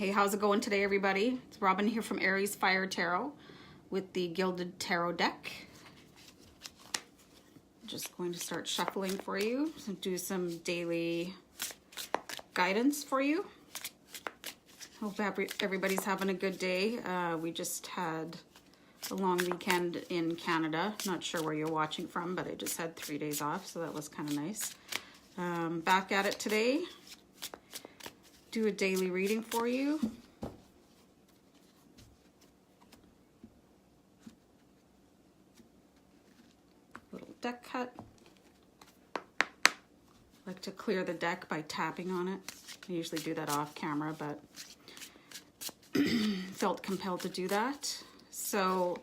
Hey, how's it going today, everybody? It's Robin here from AriesFireTarot with the Gilded Tarot deck. Just going to start shuffling for you and do some daily guidance for you. Hope everybody's having a good day. We just had a long weekend in Canada. Not sure where you're watching from, but I just had 3 days off, so that was kind of nice. Back at it today. Do a daily reading for you. Little deck cut. Like to clear the deck by tapping on it. I usually do that off camera, but felt compelled to do that. So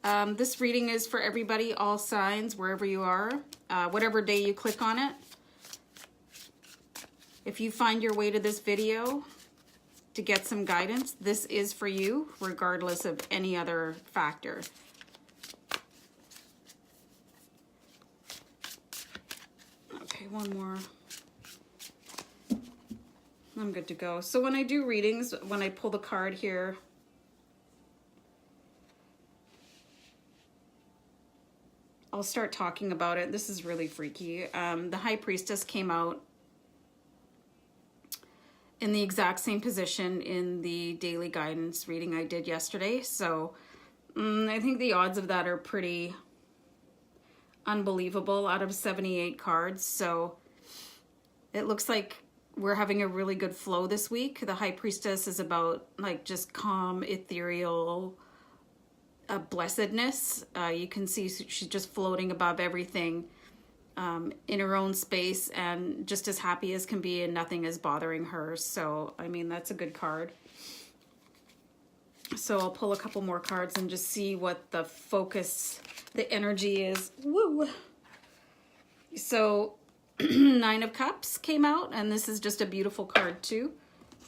this reading is for everybody, all signs, wherever you are, whatever day you click on it. If you find your way to this video to get some guidance, this is for you, regardless of any other factor. Okay, one more. I'm good to go. So when I do readings, when I pull the card here, I'll start talking about it. This is really freaky. The High Priestess came out in the exact same position in the daily guidance reading I did yesterday. So I think the odds of that are pretty unbelievable out of 78 cards. So it looks like we're having a really good flow this week. The High Priestess is about like just calm, ethereal blessedness. You can see she's just floating above everything. In her own space and just as happy as can be, and nothing is bothering her. So I mean, that's a good card. So I'll pull a couple more cards and just see what the focus, the energy is. Woo! So 9 of Cups came out, and this is just a beautiful card too.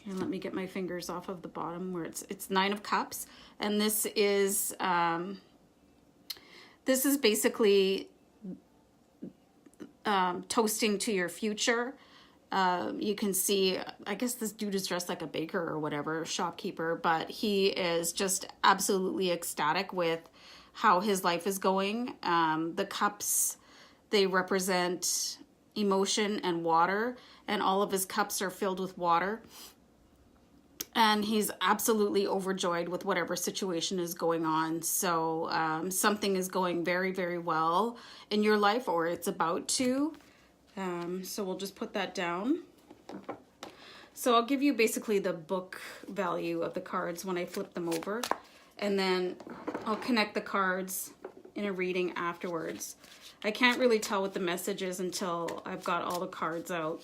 And let me get my fingers off of the bottom where it's 9 of Cups, and this is basically toasting to your future. You can see, I guess this dude is dressed like a baker or whatever, shopkeeper, but he is just absolutely ecstatic with how his life is going. The cups, they represent emotion and water, and all of his cups are filled with water. And he's absolutely overjoyed with whatever situation is going on. So something is going very, very well in your life, or it's about to. So we'll just put that down. So I'll give you basically the book value of the cards when I flip them over. And then I'll connect the cards in a reading afterwards. I can't really tell what the message is until I've got all the cards out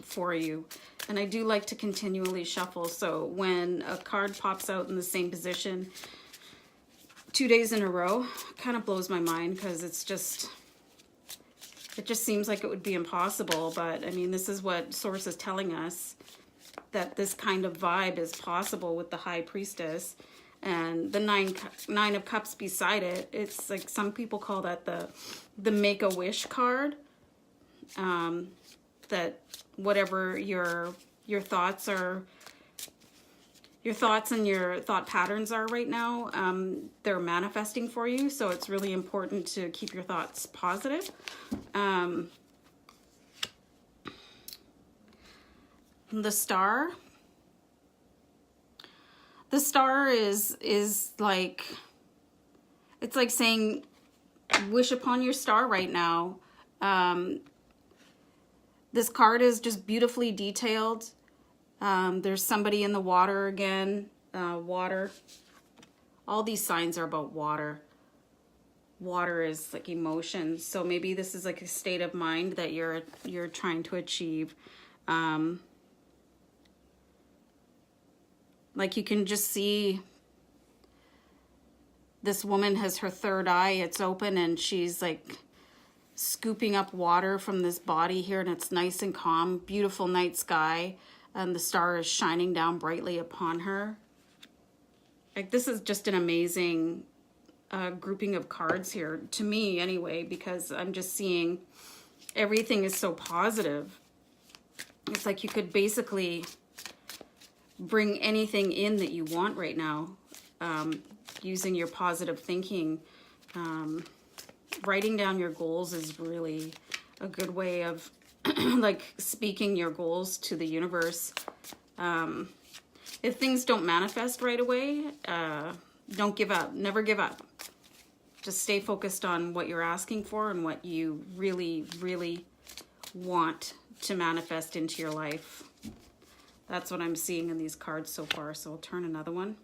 for you. And I do like to continually shuffle, so when a card pops out in the same position 2 days in a row, it kind of blows my mind, because it just seems like it would be impossible. But I mean, this is what Source is telling us, that this kind of vibe is possible with the High Priestess. And the nine of Cups beside it, it's like, some people call that the Make-A-Wish card. That whatever your thoughts are, your thoughts and your thought patterns are right now, they're manifesting for you. So it's really important to keep your thoughts positive. The Star is like, it's like saying, wish upon your star right now. This card is just beautifully detailed. There's somebody in the water again. Water. All these signs are about water. Water is like emotions. So maybe this is like a state of mind that you're trying to achieve. Like, you can just see this woman has her third eye. It's open, and she's like scooping up water from this body here, and it's nice and calm. Beautiful night sky, and the star is shining down brightly upon her. Like, this is just an amazing grouping of cards here, to me anyway, because I'm just seeing everything is so positive. It's like you could basically bring anything in that you want right now, using your positive thinking. Writing down your goals is really a good way of like speaking your goals to the universe. If things don't manifest right away, don't give up. Never give up. Just stay focused on what you're asking for and what you really, really want to manifest into your life. That's what I'm seeing in these cards so far. So I'll turn another one.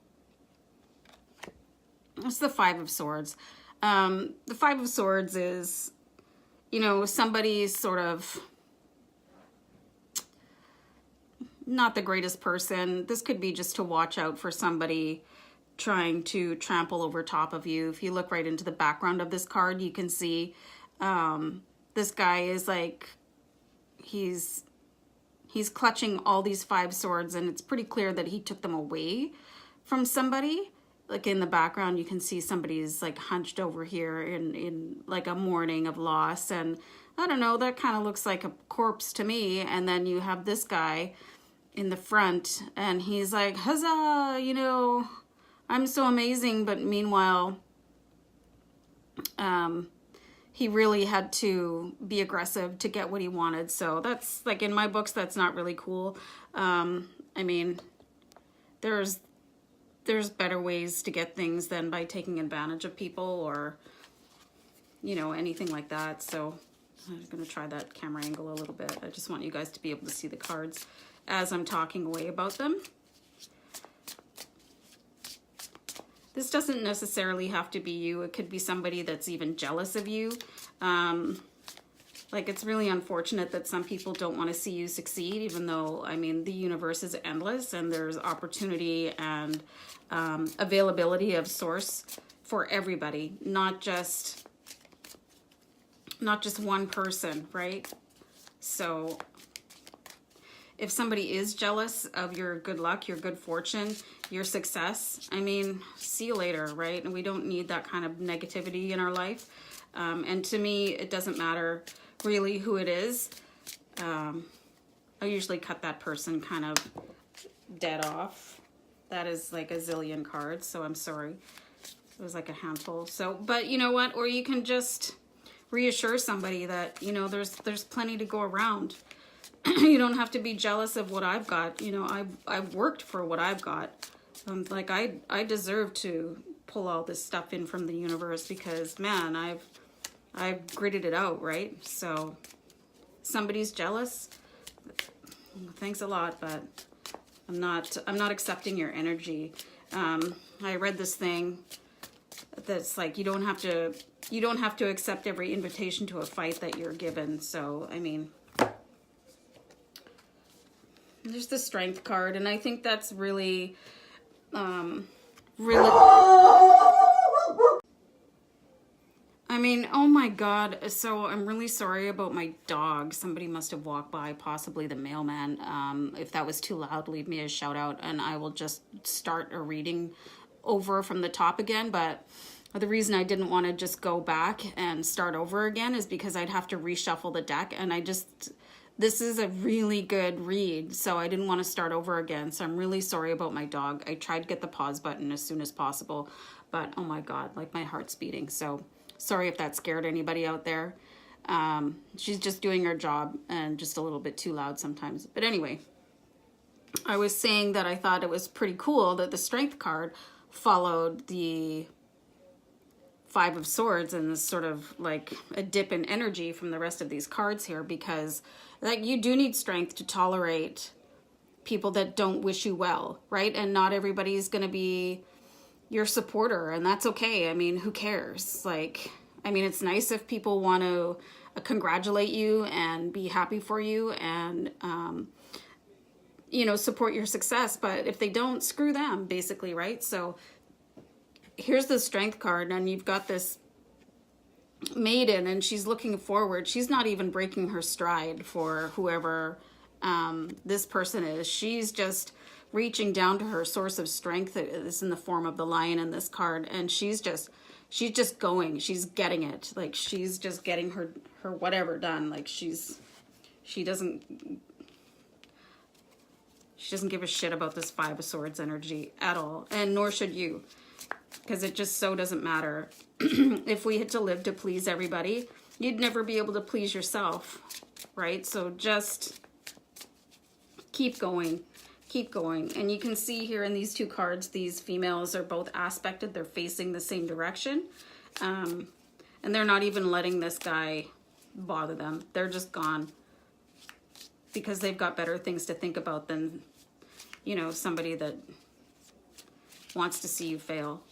It's the Five of Swords. The Five of Swords is, you know, somebody's sort of not the greatest person. This could be just to watch out for somebody trying to trample over top of you. If you look right into the background of this card, you can see this guy is like, he's clutching all these five swords, and it's pretty clear that he took them away from somebody. Like in the background, you can see somebody's like hunched over here in like a mourning of loss. And I don't know, that kind of looks like a corpse to me. And then you have this guy in the front, and he's like, huzzah, you know, I'm so amazing. But meanwhile, he really had to be aggressive to get what he wanted. So that's like, in my books, that's not really cool. I mean, there's better ways to get things than by taking advantage of people or, you know, anything like that. So I'm going to try that camera angle a little bit. I just want you guys to be able to see the cards as I'm talking away about them. This doesn't necessarily have to be you. It could be somebody that's even jealous of you. Like, it's really unfortunate that some people don't want to see you succeed, even though, I mean, the universe is endless and there's opportunity and availability of source for everybody, not just one person, right? So if somebody is jealous of your good luck, your good fortune, your success, I mean, see you later, right? And we don't need that kind of negativity in our life. And to me, it doesn't matter really who it is. I usually cut that person kind of dead off. That is like a zillion cards, so I'm sorry. It was like a handful. So, but you know what? Or you can just reassure somebody that, you know, there's plenty to go around. You don't have to be jealous of what I've got. You know, I've worked for what I've got. Like I deserve to pull all this stuff in from the universe because, man, I've gritted it out, right? So somebody's jealous, thanks a lot, but I'm not accepting your energy. I read this thing that's like, you don't have to accept every invitation to a fight that you're given. So, I mean, there's the Strength card, and I think that's really I mean, oh my God. So I'm really sorry about my dog. Somebody must have walked by, possibly the mailman. If that was too loud, leave me a shout out and I will just start a reading over from the top again. But the reason I didn't want to just go back and start over again is because I'd have to reshuffle the deck, and this is a really good read, so I didn't want to start over again. So I'm really sorry about my dog. I tried to get the pause button as soon as possible, but oh my God, like my heart's beating. So sorry if that scared anybody out there. She's just doing her job and just a little bit too loud sometimes. But anyway, I was saying that I thought it was pretty cool that the Strength card followed the Five of Swords, and this sort of like a dip in energy from the rest of these cards here, because like you do need strength to tolerate people that don't wish you well, right? And not everybody's going to be your supporter, and that's okay. I mean, who cares? Like, I mean, it's nice if people want to congratulate you and be happy for you and, you know, support your success. But if they don't, screw them, basically, right? So here's the Strength card, and you've got this maiden, and she's looking forward. She's not even breaking her stride for whoever this person is. She's just reaching down to her source of strength that is in the form of the lion in this card, and she's just going. She's getting it. Like, she's just getting her whatever done. Like, she's She doesn't give a shit about this Five of Swords energy at all. And nor should you. Because it just so doesn't matter. If we had to live to please everybody, you'd never be able to please yourself. Right? So just keep going. Keep going. And you can see here in these two cards, these females are both aspected. They're facing the same direction. And they're not even letting this guy bother them. They're just gone. Because they've got better things to think about than, you know, somebody that wants to see you fail.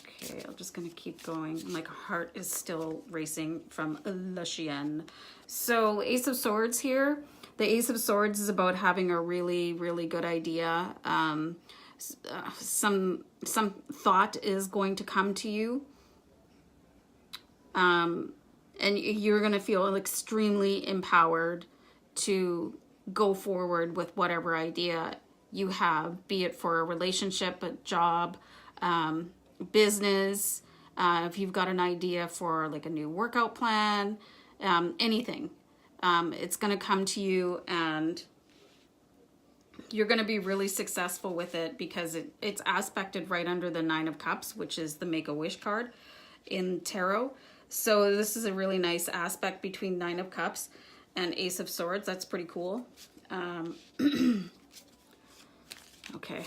Okay, I'm just going to keep going. My heart is still racing from Le Chien. So, Ace of Swords here. The Ace of Swords is about having a really, really good idea. Some thought is going to come to you. And you're going to feel extremely empowered to go forward with whatever idea you have, be it for a relationship, a job, business, if you've got an idea for like a new workout plan, anything. It's going to come to you and you're going to be really successful with it because it's aspected right under the Nine of Cups, which is the Make-A-Wish card in tarot. So this is a really nice aspect between Nine of Cups and Ace of Swords. That's pretty cool. Okay.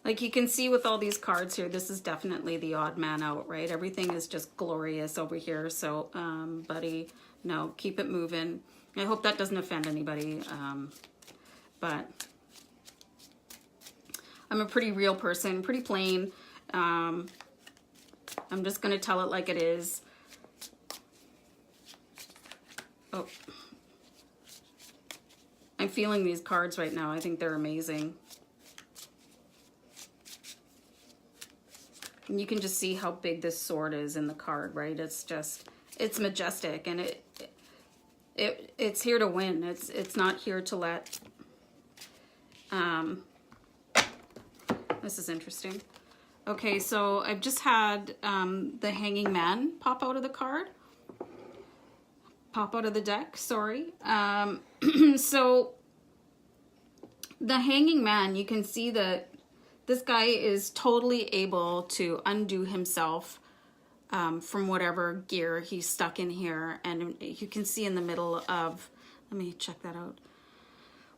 Like you can see with all these cards here, this is definitely the odd man out, right? Everything is just glorious over here. So, buddy, no, keep it moving. I hope that doesn't offend anybody. But I'm a pretty real person, pretty plain. I'm just going to tell it like it is. Oh. I'm feeling these cards right now. I think they're amazing. And you can just see how big this sword is in the card, right? It's just, it's majestic and it's here to win. It's not here to let, this is interesting. Okay, so I've just had the Hanging Man pop out of the card. Pop out of the deck, sorry. So the Hanging Man, you can see that this guy is totally able to undo himself from whatever gear he's stuck in here. And you can see in the middle of, let me check that out,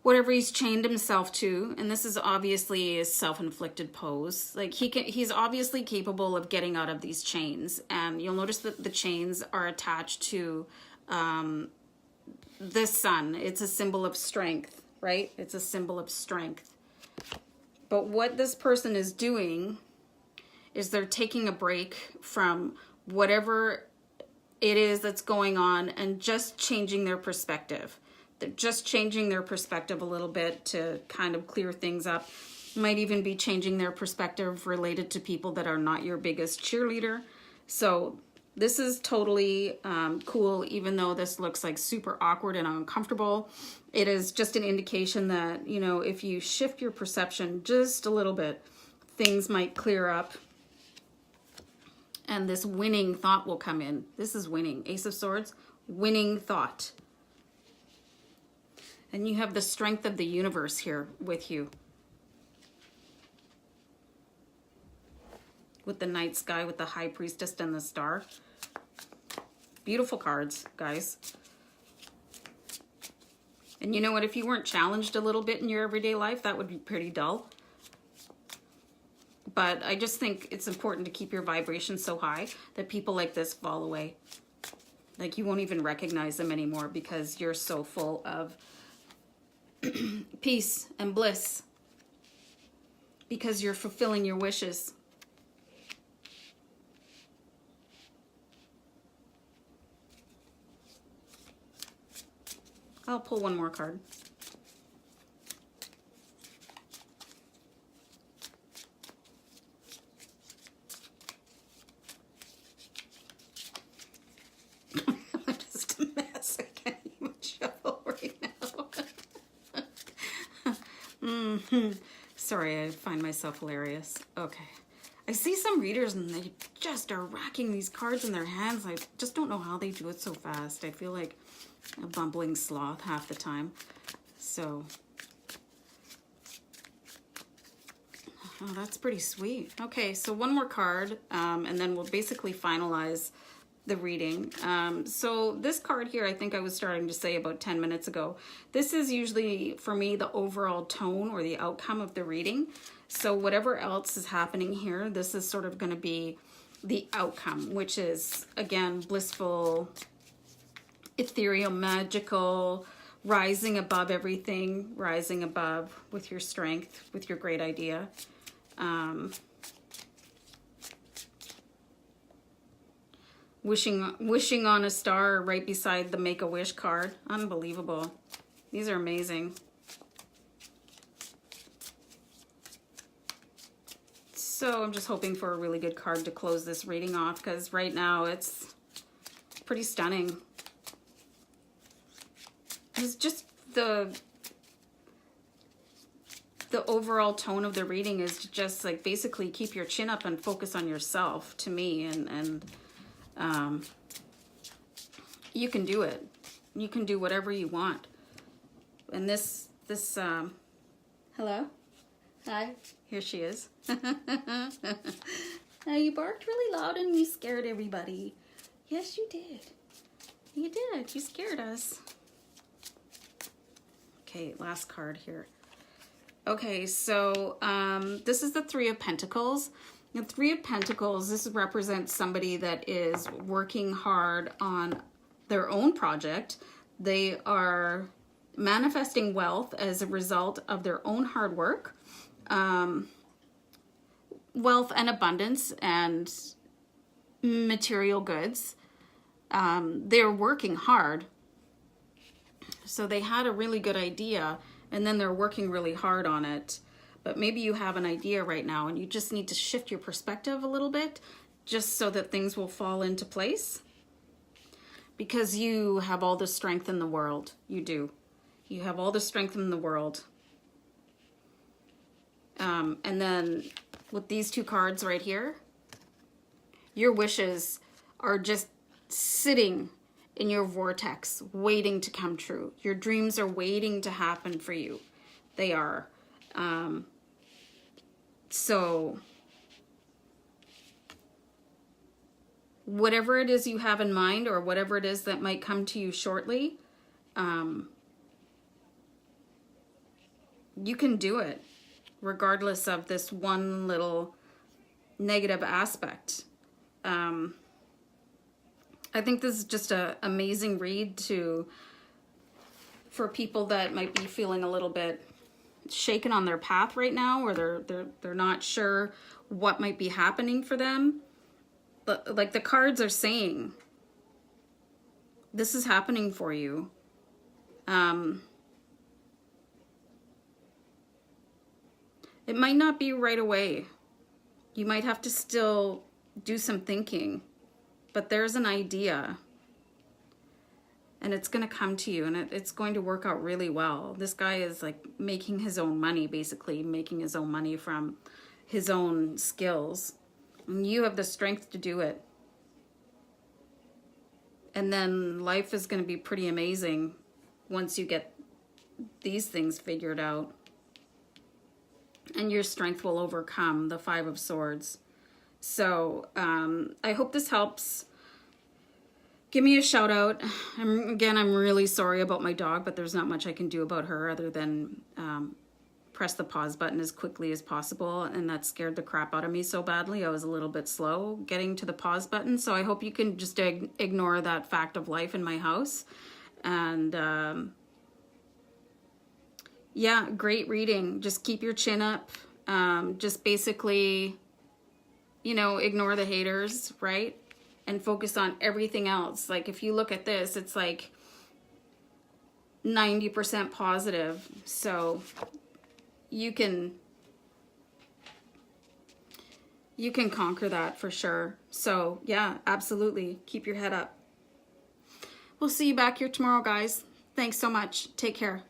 whatever he's chained himself to. And this is obviously a self-inflicted pose. Like he's obviously capable of getting out of these chains. And you'll notice that the chains are attached to the sun. It's a symbol of strength, right? It's a symbol of strength. But what this person is doing is they're taking a break from whatever it is that's going on and just changing their perspective. They're just changing their perspective a little bit to kind of clear things up. Might even be changing their perspective related to people that are not your biggest cheerleader. So this is totally cool, even though this looks like super awkward and uncomfortable. It is just an indication that, you know, if you shift your perception just a little bit, things might clear up. And this winning thought will come in. This is winning. Ace of Swords, winning thought. And you have the strength of the universe here with you. With the night sky, with the High Priestess and the star. Beautiful cards, guys. And you know what? If you weren't challenged a little bit in your everyday life, that would be pretty dull. But I just think it's important to keep your vibration so high that people like this fall away. Like you won't even recognize them anymore because you're so full of peace and bliss. Because you're fulfilling your wishes. I'll pull one more card. I'm just a mess. I can't even shuffle right now. Sorry, I find myself hilarious. Okay. I see some readers and they just are racking these cards in their hands. I just don't know how they do it so fast. I feel like a bumbling sloth half the time. So, oh, that's pretty sweet. Okay, so one more card, and then we'll basically finalize the reading. So this card here, I think I was starting to say about 10 minutes ago, this is usually for me the overall tone or the outcome of the reading. So whatever else is happening here, this is sort of going to be the outcome, which is, again, blissful, ethereal, magical, rising above everything, rising above with your strength, with your great idea. Wishing on a star right beside the Make-A-Wish card. Unbelievable. These are amazing. So I'm just hoping for a really good card to close this reading off, because right now it's pretty stunning. It's just the overall tone of the reading is just like basically keep your chin up and focus on yourself, to me, and you can do it. You can do whatever you want. And this hello, hi, here she is. You barked really loud and you scared everybody. Yes, you did. You did. You scared us. Okay, last card here. Okay, so this is the Three of Pentacles. The Three of Pentacles, this represents somebody that is working hard on their own project. They are manifesting wealth as a result of their own hard work. Wealth and abundance and material goods. They're working hard. So they had a really good idea, and then they're working really hard on it. But maybe you have an idea right now and you just need to shift your perspective a little bit just so that things will fall into place. Because you have all the strength in the world. You do. You have all the strength in the world. And then with these two cards right here, your wishes are just sitting in your vortex, waiting to come true. Your dreams are waiting to happen for you. They are. So whatever it is you have in mind, or whatever it is that might come to you shortly, you can do it regardless of this one little negative aspect. I think this is just an amazing read for people that might be feeling a little bit shaken on their path right now, or they're not sure what might be happening for them. But like the cards are saying, this is happening for you. It might not be right away. You might have to still do some thinking, but there's an idea. And it's going to come to you, and it's going to work out really well. This guy is like making his own money, basically making his own money from his own skills. And you have the strength to do it. And then life is going to be pretty amazing once you get these things figured out. And your strength will overcome the Five of Swords. So I hope this helps. Give me a shout out. I'm really sorry about my dog, but there's not much I can do about her other than press the pause button as quickly as possible. And that scared the crap out of me so badly. I was a little bit slow getting to the pause button. So I hope you can just ignore that fact of life in my house. And yeah, great reading. Just keep your chin up. Just basically, ignore the haters, right? And focus on everything else. Like if you look at this, it's like 90% positive. So you can conquer that for sure. So yeah, absolutely. Keep your head up. We'll see you back here tomorrow, guys. Thanks so much. Take care.